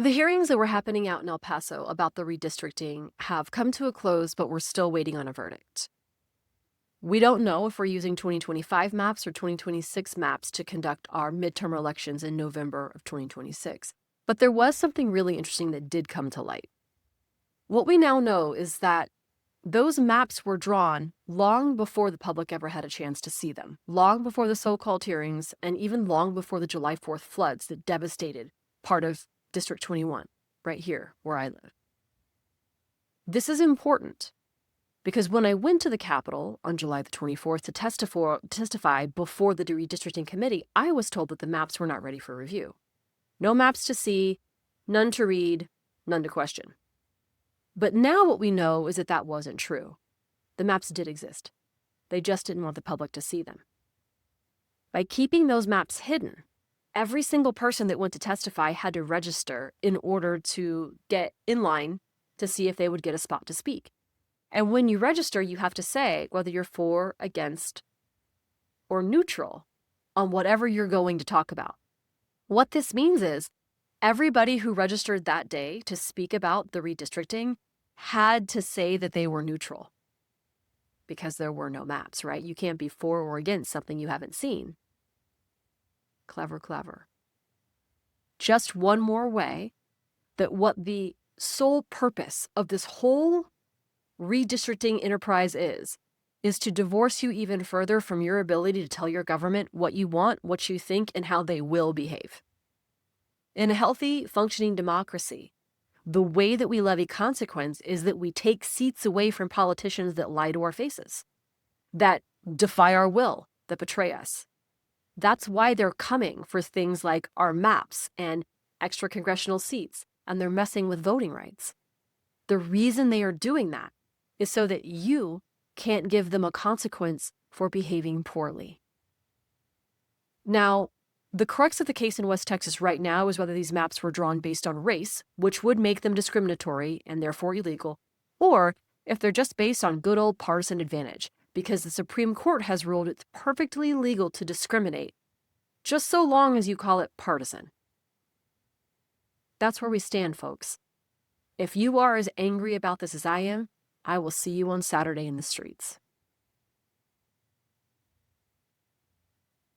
The hearings that were happening out in El Paso about the redistricting have come to a close, but we're still waiting on a verdict. We don't know if we're using 2025 maps or 2026 maps to conduct our midterm elections in November of 2026. But there was something really interesting that did come to light. What we now know is that those maps were drawn long before the public ever had a chance to see them, long before the so-called hearings, and even long before the July 4th floods that devastated part of District 21, right here where I live. This is important because when I went to the Capitol on July the 24th to testify before the redistricting committee, I was told that the maps were not ready for review. No maps to see, none to read, none to question. But now what we know is that that wasn't true. The maps did exist. They just didn't want the public to see them. By keeping those maps hidden, every single person that went to testify had to register in order to get in line to see if they would get a spot to speak. And when you register, you have to say whether you're for, against, or neutral on whatever you're going to talk about. What this means is everybody who registered that day to speak about the redistricting had to say that they were neutral because there were no maps, right? You can't be for or against something you haven't seen. Clever, clever. Just one more way that what the sole purpose of this whole redistricting enterprise is to divorce you even further from your ability to tell your government what you want, what you think, and how they will behave. In a healthy, functioning democracy, the way that we levy consequence is that we take seats away from politicians that lie to our faces, that defy our will, that betray us. That's why they're coming for things like our maps and extra congressional seats, and they're messing with voting rights. The reason they are doing that is so that you can't give them a consequence for behaving poorly. Now, the crux of the case in West Texas right now is whether these maps were drawn based on race, which would make them discriminatory and therefore illegal, or if they're just based on good old partisan advantage, because the Supreme Court has ruled it's perfectly legal to discriminate, just so long as you call it partisan. That's where we stand, folks. If you are as angry about this as I am, I will see you on Saturday in the streets.